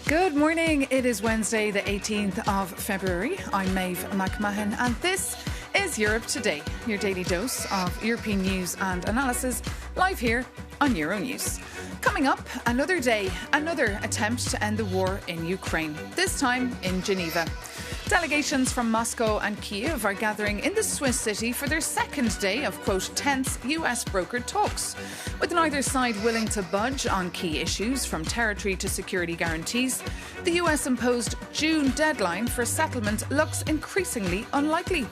Good morning. It is Wednesday, the 18th of February. I'm Maeve McMahon, and this is Europe Today, your daily dose of European news and analysis, live here on Euronews. Coming up, another day, another attempt to end the war in Ukraine, this time in Geneva. Delegations from Moscow and Kyiv are gathering in the Swiss city for their second day of, quote, tense US-brokered talks, with neither side willing to budge on key issues from territory to security guarantees. The US-imposed June deadline for settlement looks increasingly unlikely.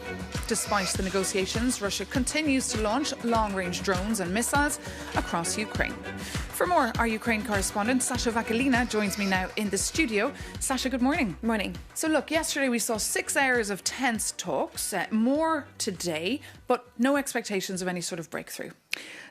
Despite the negotiations, Russia continues to launch long-range drones and missiles across Ukraine. For more, our Ukraine correspondent, Sasha Vakalina, joins me now in the studio. Sasha, good morning. Morning. So look, yesterday we saw 6 hours of tense talks, more today, but no expectations of any sort of breakthrough.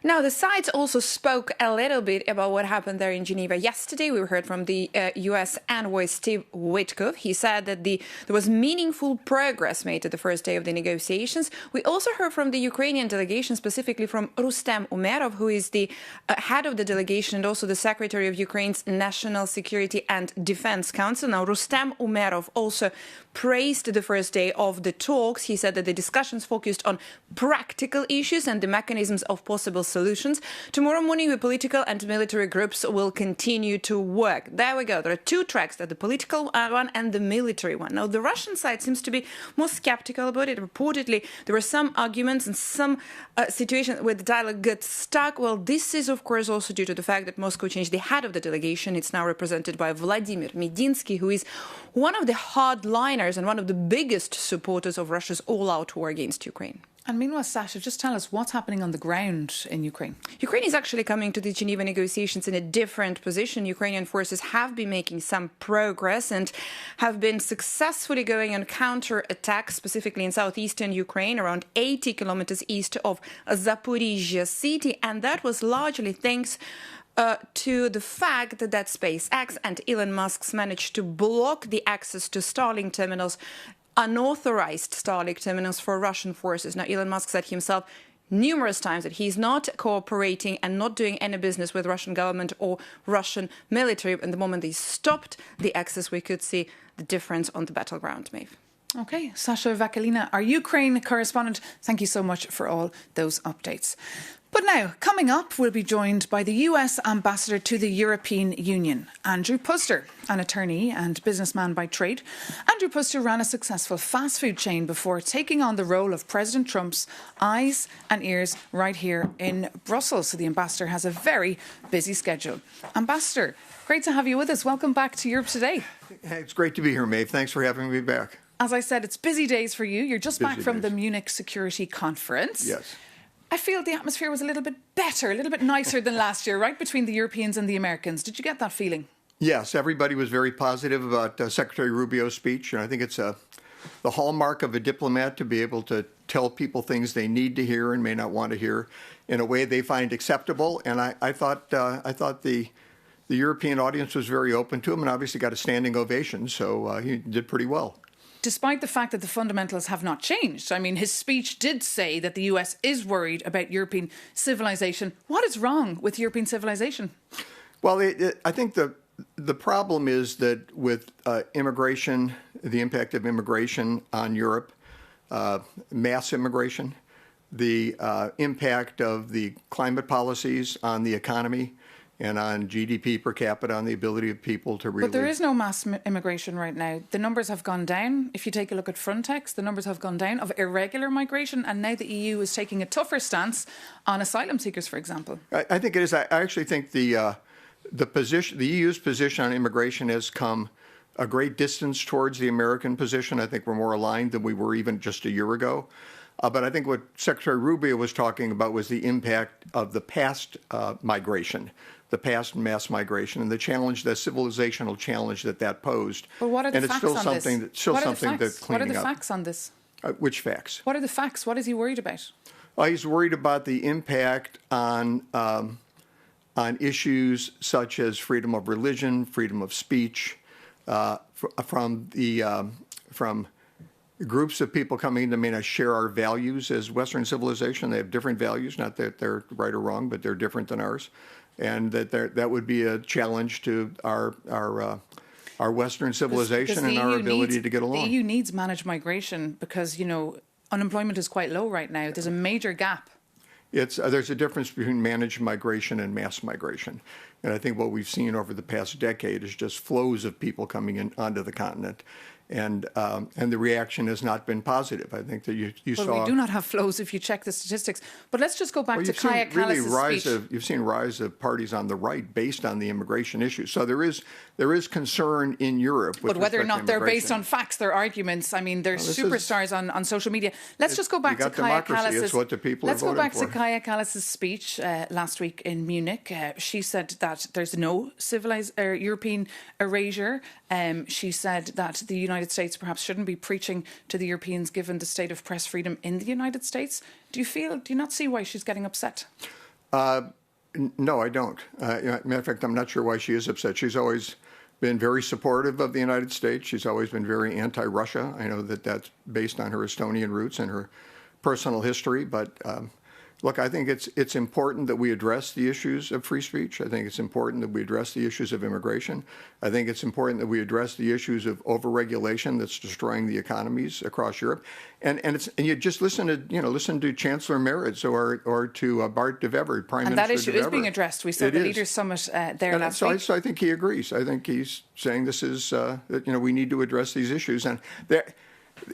Now, the sides also spoke a little bit about what happened there in Geneva yesterday. We heard from the US envoy Steve Witkoff. He said that there was meaningful progress made at the first day of the negotiations. We also heard from the Ukrainian delegation, specifically from Rustem Umerov, who is the head of the delegation and also the secretary of Ukraine's National Security and Defense Council. Now, Rustem Umerov also praised the first day of the talks. He said that the discussions focused on practical issues and the mechanisms of possible solutions. Tomorrow morning, the political and military groups will continue to work. There we go. There are two tracks, the political one and the military one. Now, the Russian side seems to be more skeptical about it. Reportedly, there were some arguments and some situations where the dialogue got stuck. Well, this is, of course, also due to the fact that Moscow changed the head of the delegation. It's now represented by Vladimir Medinsky, who is one of the hardliners and one of the biggest supporters of Russia's all-out war against Ukraine. And meanwhile, Sasha, just tell us what's happening on the ground in Ukraine. Ukraine is actually coming to the Geneva negotiations in a different position. Ukrainian forces have been making some progress and have been successfully going on counter-attacks, specifically in southeastern Ukraine, around 80 kilometers east of Zaporizhzhia city. And that was largely thanks to the fact that SpaceX and Elon Musk managed to block the access to Starlink terminals, unauthorized Starlink terminals for Russian forces. Now, Elon Musk said himself numerous times that he's not cooperating and not doing any business with Russian government or Russian military. And the moment they stopped the access, we could see the difference on the battleground, Maeve. Okay, Sasha Vakalina, our Ukraine correspondent, thank you so much for all those updates. But now, coming up, we'll be joined by the US ambassador to the European Union, Andrew Puster, an attorney and businessman by trade. Andrew Puster ran a successful fast food chain before taking on the role of President Trump's eyes and ears right here in Brussels. So the ambassador has a very busy schedule. Ambassador, great to have you with us. Welcome back to Europe Today. Hey, it's great to be here, Maeve. Thanks for having me back. As I said, it's busy days for you. You're just back from the Munich Security Conference. Yes. I feel the atmosphere was a little bit better, a little bit nicer than last year, right, between the Europeans and the Americans. Did you get that feeling? Yes, everybody was very positive about Secretary Rubio's speech, and I think it's the hallmark of a diplomat to be able to tell people things they need to hear and may not want to hear in a way they find acceptable. And I thought the European audience was very open to him and obviously got a standing ovation, so he did pretty well. Despite the fact that the fundamentals have not changed. I mean, his speech did say that the US is worried about European civilization. What is wrong with European civilization? Well, I think the problem is that with immigration, the impact of immigration on Europe, mass immigration, the impact of the climate policies on the economy, and on GDP per capita, on the ability of people to really... But there is no mass immigration right now. The numbers have gone down. If you take a look at Frontex, the numbers have gone down of irregular migration, and now the EU is taking a tougher stance on asylum seekers, for example. I think it is. I actually think the EU's position on immigration has come a great distance towards the American position. I think we're more aligned than we were even just a year ago. But I think what Secretary Rubio was talking about was the impact of the past migration, the past mass migration, and the challenge, the civilizational challenge that posed. But what are the facts on this? And it's still something that's cleaning up. What are the facts on this? Which facts? What are the facts? What is he worried about? He's worried about the impact on issues such as freedom of religion, freedom of speech, from groups of people coming in that may not share our values as Western civilization. They have different values, not that they're right or wrong, but they're different than ours. And that would be a challenge to our our Western civilization Because and our ability to get along. The EU needs managed migration because, unemployment is quite low right now. There's a major gap. There's a difference between managed migration and mass migration. And I think what we've seen over the past decade is just flows of people coming in onto the continent. And the reaction has not been positive. I think that you saw. Well, we do not have flows if you check the statistics. But let's just go back to Kaya Kallas' speech. You've seen rise of parties on the right based on the immigration issue. So there is concern in Europe. But whether or not they're based on facts, their arguments. I mean, they're superstars on social media. Let's just go back to Kaya Kallas'. It's what the people let's are go back for. to Kaya Kallas' speech last week in Munich. She said that there's no civilized European erasure. She said that the United States perhaps shouldn't be preaching to the Europeans given the state of press freedom in the United States. Do you not see why she's getting upset? No, I don't. Matter of fact, I'm not sure why she is upset. She's always been very supportive of the United States. She's always been very anti-Russia. I know that that's based on her Estonian roots and her personal history, but look, I think it's important that we address the issues of free speech. I think it's important that we address the issues of immigration. I think it's important that we address the issues of overregulation that's destroying the economies across Europe. And you just listen to Chancellor Merz or to Bart de Wever, Prime Minister de Wever. And that issue is being addressed. We saw the Leaders' Summit there last week. So I think he agrees. I think he's saying this is that we need to address these issues, and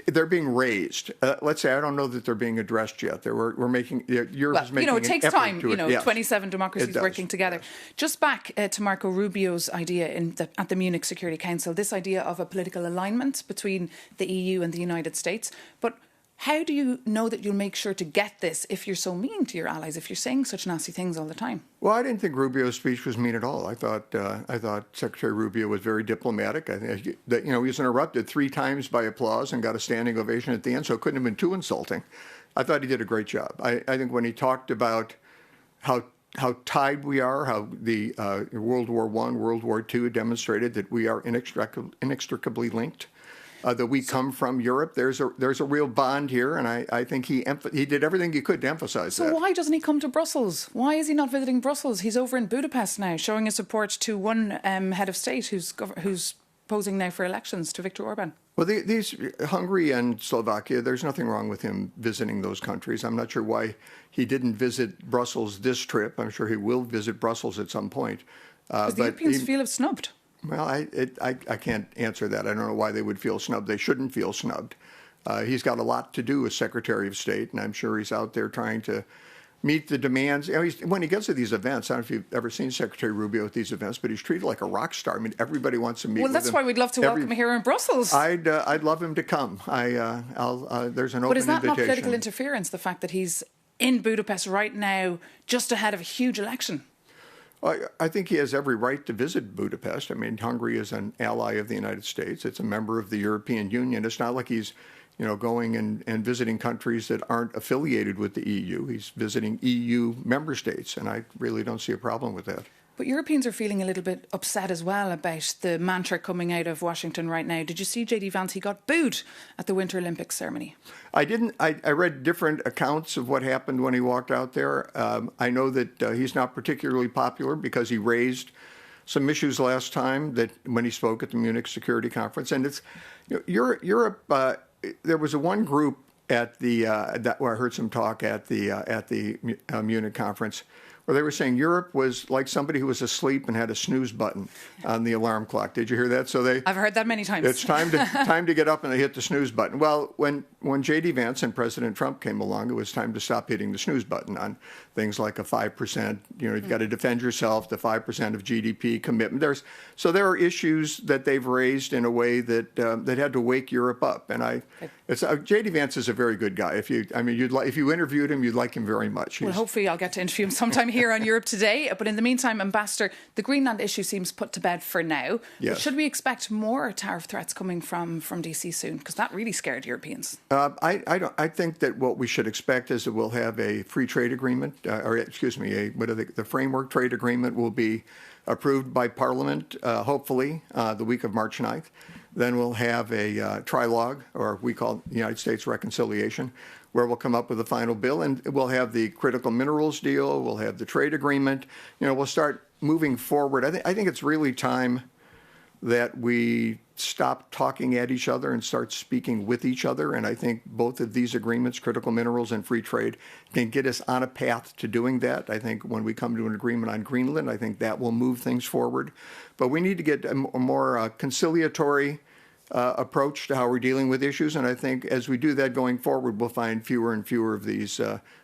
they're being raised. Let's say I don't know that they're being addressed yet. Europe is making it takes time. 27 democracies It working together. Just back to Marco Rubio's idea at the Munich Security Council, this idea of a political alignment between the EU and the United States. But how do you know that you'll make sure to get this if you're so mean to your allies, if you're saying such nasty things all the time? Well, I didn't think Rubio's speech was mean at all. I thought Secretary Rubio was very diplomatic. I think that he was interrupted 3 times by applause and got a standing ovation at the end, so it couldn't have been too insulting. I thought he did a great job. I think when he talked about how tied we are, how the World War I, World War II demonstrated that we are inextricably linked. That we come from Europe. There's a real bond here, and I think he did everything he could to emphasize that. So why doesn't he come to Brussels? Why is he not visiting Brussels? He's over in Budapest now, showing his support to one head of state who's posing now for elections, to Viktor Orban. Well, these Hungary and Slovakia, there's nothing wrong with him visiting those countries. I'm not sure why he didn't visit Brussels this trip. I'm sure he will visit Brussels at some point. Because the Europeans feel snubbed. Well, I can't answer that. I don't know why they would feel snubbed. They shouldn't feel snubbed. He's got a lot to do as Secretary of State, and I'm sure he's out there trying to meet the demands. When he gets to these events, I don't know if you've ever seen Secretary Rubio at these events, but he's treated like a rock star. I mean, everybody wants to meet with him. Well, that's why we'd love to welcome him here in Brussels. I'd love him to come. There's an open invitation. But is that not political interference, the fact that he's in Budapest right now, just ahead of a huge election? I think he has every right to visit Budapest. I mean, Hungary is an ally of the United States. It's a member of the European Union. It's not like he's, going and visiting countries that aren't affiliated with the EU. He's visiting EU member states, and I really don't see a problem with that. But Europeans are feeling a little bit upset as well about the mantra coming out of Washington right now. Did you see J.D. Vance? He got booed at the Winter Olympics ceremony. I didn't. I read different accounts of what happened when he walked out there. I know that he's not particularly popular because he raised some issues last time that when he spoke at the Munich Security Conference. And it's Europe. There was one group at the where I heard some talk at the Munich conference, where they were saying Europe was like somebody who was asleep and had a snooze button on the alarm clock. Did you hear that? I've heard that many times. It's time to get up and they hit the snooze button. Well, when J.D. Vance and President Trump came along, it was time to stop hitting the snooze button on things like a 5%. You've got to defend yourself, the 5% of GDP commitment. There are issues that they've raised in a way that had to wake Europe up. And J.D. Vance is a very good guy. If you interviewed him, you'd like him very much. Well, hopefully I'll get to interview him sometime here on Europe Today. But in the meantime, Ambassador, the Greenland issue seems put to bed for now. Yes. But should we expect more tariff threats coming from DC soon? Because that really scared Europeans. I think that what we should expect is that we'll have a free trade agreement, the framework trade agreement will be approved by Parliament, hopefully, the week of March 9th. Then we'll have a trilogue, or we call it the United States reconciliation, where we'll come up with a final bill, and we'll have the critical minerals deal, we'll have the trade agreement. We'll start moving forward. I think it's really time that we stop talking at each other and start speaking with each other. And I think both of these agreements, critical minerals and free trade, can get us on a path to doing that. I think when we come to an agreement on Greenland, I think that will move things forward. But we need to get a more conciliatory approach to how we're dealing with issues. And I think as we do that going forward, we'll find fewer and fewer of these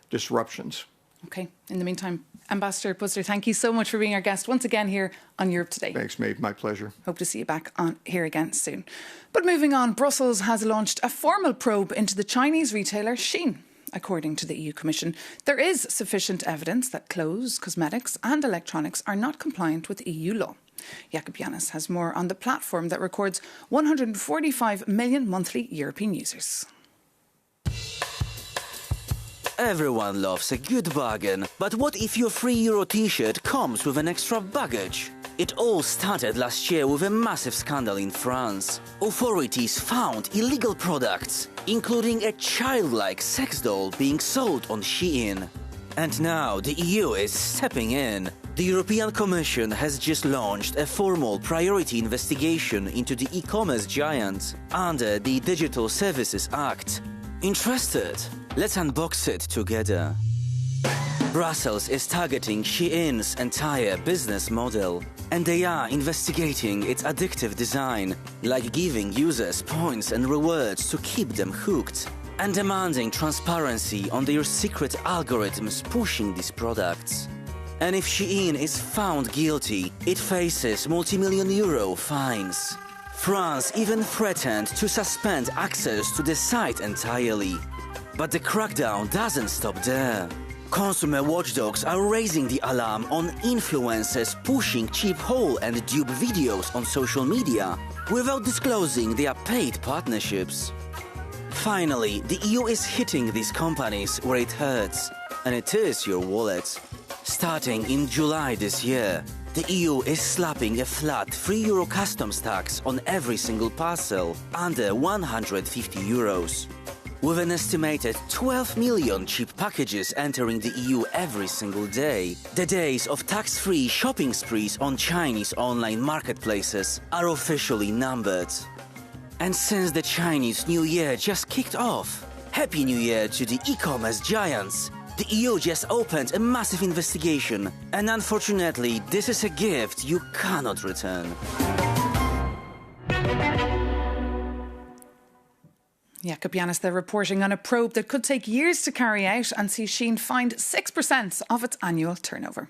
disruptions. Okay. In the meantime, Ambassador Puster, thank you so much for being our guest once again here on Europe Today. Thanks, Maeve. My pleasure. Hope to see you back on here again soon. But moving on, Brussels has launched a formal probe into the Chinese retailer Shein. According to the EU Commission, there is sufficient evidence that clothes, cosmetics and electronics are not compliant with EU law. Jakob Janis has more on the platform that records 145 million monthly European users. Everyone loves a good bargain, but what if your €3 t-shirt comes with an extra baggage? It all started last year with a massive scandal in France. Authorities found illegal products, including a childlike sex doll being sold on Shein. And now the EU is stepping in. The European Commission has just launched a formal priority investigation into the e-commerce giant under the Digital Services Act. Interested? Let's unbox it together. Brussels is targeting Shein's entire business model, and they are investigating its addictive design, like giving users points and rewards to keep them hooked, and demanding transparency on their secret algorithms pushing these products. And if Shein is found guilty, it faces multi-million euro fines. France even threatened to suspend access to the site entirely. But the crackdown doesn't stop there. Consumer watchdogs are raising the alarm on influencers pushing cheap haul and dupe videos on social media without disclosing their paid partnerships. Finally, the EU is hitting these companies where it hurts, and it is your wallet. Starting in July this year, the EU is slapping a flat €3 customs tax on every single parcel under 150 euros. With an estimated 12 million cheap packages entering the EU every single day, the days of tax-free shopping sprees on Chinese online marketplaces are officially numbered. And since the Chinese New Year just kicked off, Happy New Year to the e-commerce giants! The EU just opened a massive investigation, and unfortunately, this is a gift you cannot return. Jakob Janis there reporting on a probe that could take years to carry out and see Shein fined 6% of its annual turnover.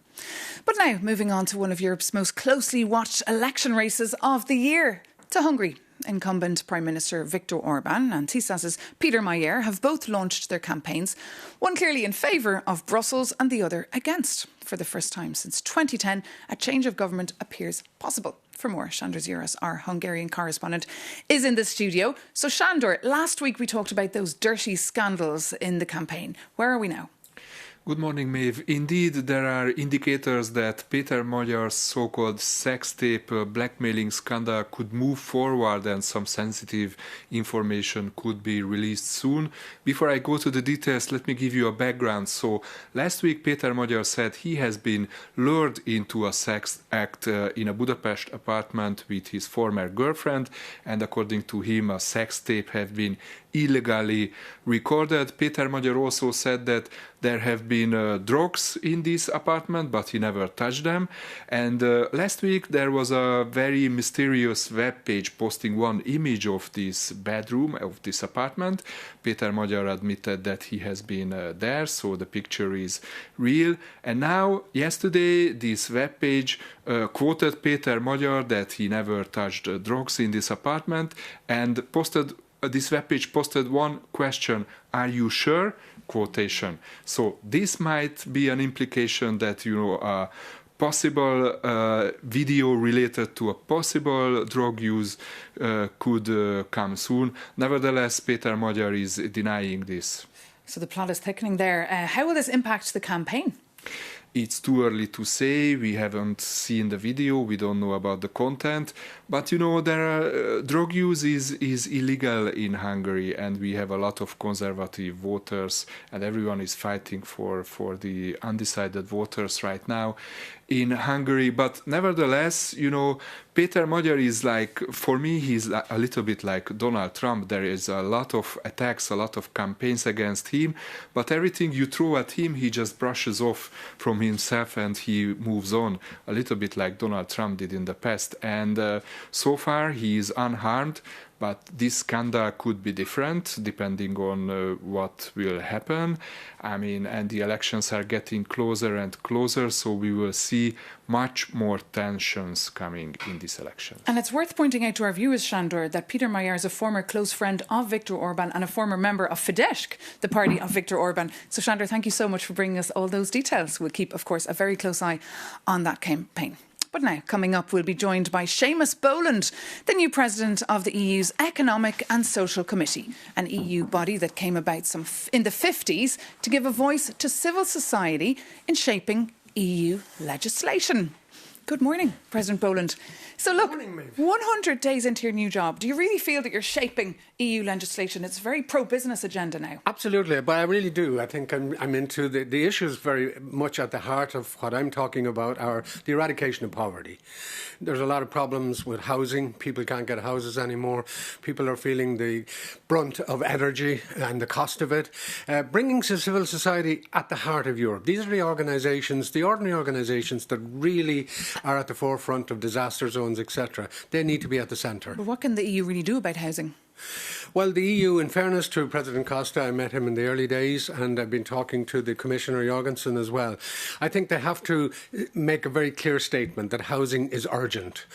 But now, moving on to one of Europe's most closely watched election races of the year, to Hungary. Incumbent Prime Minister Viktor Orban and TISAS's Peter Mayer have both launched their campaigns, one clearly in favour of Brussels and the other against. For the first time since 2010, a change of government appears possible. For more, Sándor Zsiros, our Hungarian correspondent, is in the studio. So Sándor, last week we talked about those dirty scandals in the campaign. Where are we now? Good morning, Maeve. Indeed, there are indicators that Péter Magyar's so-called sex tape blackmailing scandal could move forward and some sensitive information could be released soon. Before I go to the details, let me give you a background. So, last week Péter Magyar said he has been lured into a sex act in a Budapest apartment with his former girlfriend, and according to him, a sex tape had been illegally recorded. Péter Magyar also said that there have been drugs in this apartment, but he never touched them. And last week there was a very mysterious web page posting one image of this bedroom, of this apartment. Péter Magyar admitted that he has been there, so the picture is real. And now, yesterday, this web page quoted Péter Magyar that he never touched drugs in this apartment, and this webpage posted one question: "Are you sure?" quotation. So this might be an implication that, a possible video related to a possible drug use could come soon. Nevertheless, Péter Magyar is denying this. So the plot is thickening there. How will this impact the campaign? It's too early to say. We haven't seen the video. We don't know about the content. But there are drug use is illegal in Hungary, and we have a lot of conservative voters, and everyone is fighting for the undecided voters right now in Hungary. But nevertheless, Peter Magyar is for me, he's a little bit like Donald Trump. There is a lot of attacks, a lot of campaigns against him, but everything you throw at him, he just brushes off from himself and he moves on, a little bit like Donald Trump did in the past. And so far, he is unharmed. But this scandal could be different depending on what will happen. And the elections are getting closer and closer, so we will see much more tensions coming in this election. And it's worth pointing out to our viewers, Sándor, that Peter Magyar is a former close friend of Viktor Orbán and a former member of Fidesz, the party of Viktor Orbán. So, Sándor, thank you so much for bringing us all those details. We'll keep, of course, a very close eye on that campaign. But now, coming up, we'll be joined by Seamus Boland, the new president of the EU's Economic and Social Committee, an EU body that came about in the 50s to give a voice to civil society in shaping EU legislation. Good morning, President Boland. So look, 100 days into your new job, do you really feel that you're shaping EU legislation? It's a very pro-business agenda now. Absolutely, but I really do. I think I'm into the issues very much at the heart of what I'm talking about are the eradication of poverty. There's a lot of problems with housing. People can't get houses anymore. People are feeling the brunt of energy and the cost of it. Bringing civil society at the heart of Europe. These are the organisations, the ordinary organisations that really are at the forefront of disaster zones, etc. They need to be at the centre. But what can the EU really do about housing? Well, the EU, in fairness to President Costa, I met him in the early days and I've been talking to the Commissioner Jorgensen as well. I think they have to make a very clear statement that housing is urgent,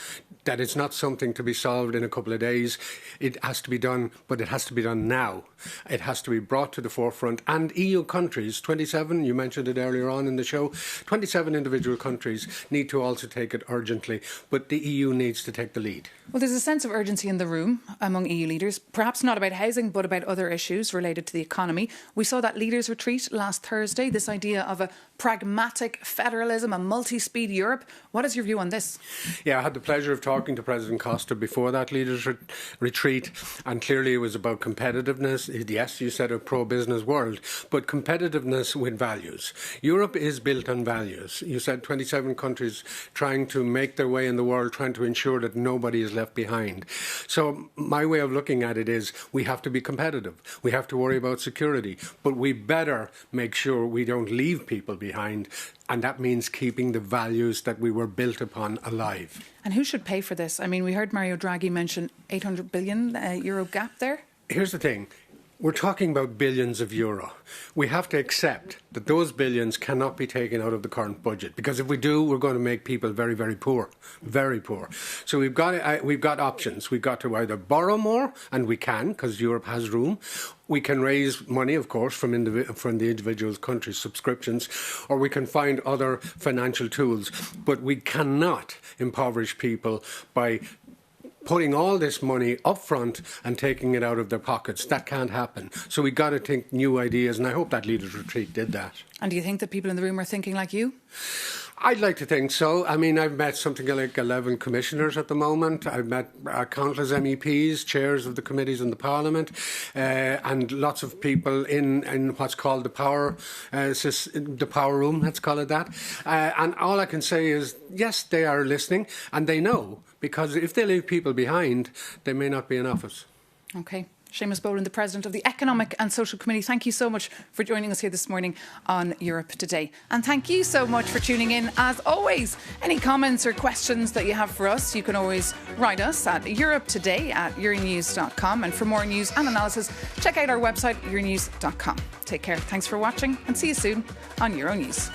that it's not something to be solved in a couple of days. It has to be done, but it has to be done now. It has to be brought to the forefront. And EU countries, 27, you mentioned it earlier on in the show, 27 individual countries need to also take it urgently, but the EU needs to take the lead. Well, there's a sense of urgency in the room among EU leaders, perhaps not about housing, but about other issues related to the economy. We saw that leaders' retreat last Thursday, this idea of a pragmatic federalism, a multi-speed Europe. What is your view on this? Yeah, I had the pleasure of talking to President Costa before that leaders' retreat, and clearly it was about competitiveness. Yes, you said a pro-business world, but competitiveness with values. Europe is built on values. You said 27 countries trying to make their way in the world, trying to ensure that nobody is left behind. So my way of looking at it is we have to be competitive. We have to worry about security, but we better make sure we don't leave people behind, and that means keeping the values that we were built upon alive. And who should pay for this? I mean, we heard Mario Draghi mention 800 billion euro gap there. Here's the thing. We're talking about billions of euro. We have to accept that those billions cannot be taken out of the current budget, because if we do, we're going to make people very, very poor, very poor. So we've got options. We've got to either borrow more, and we can, because Europe has room. We can raise money, of course, from the individual countries' subscriptions, or we can find other financial tools. But we cannot impoverish people by putting all this money up front and taking it out of their pockets. That can't happen. So we've got to think new ideas, and I hope that leaders' retreat did that. And do you think that people in the room are thinking like you? I'd like to think so. I mean, I've met something like 11 commissioners at the moment. I've met countless MEPs, chairs of the committees in the Parliament, and lots of people in what's called the power room, let's call it that. And all I can say is, yes, they are listening, and they know, because if they leave people behind, they may not be in office. OK. Seamus Boland, the President of the Economic and Social Committee, thank you so much for joining us here this morning on Europe Today. And thank you so much for tuning in. As always, any comments or questions that you have for us, you can always write us at europetoday@euronews.com. And for more news and analysis, check out our website, euronews.com. Take care. Thanks for watching and see you soon on Euronews.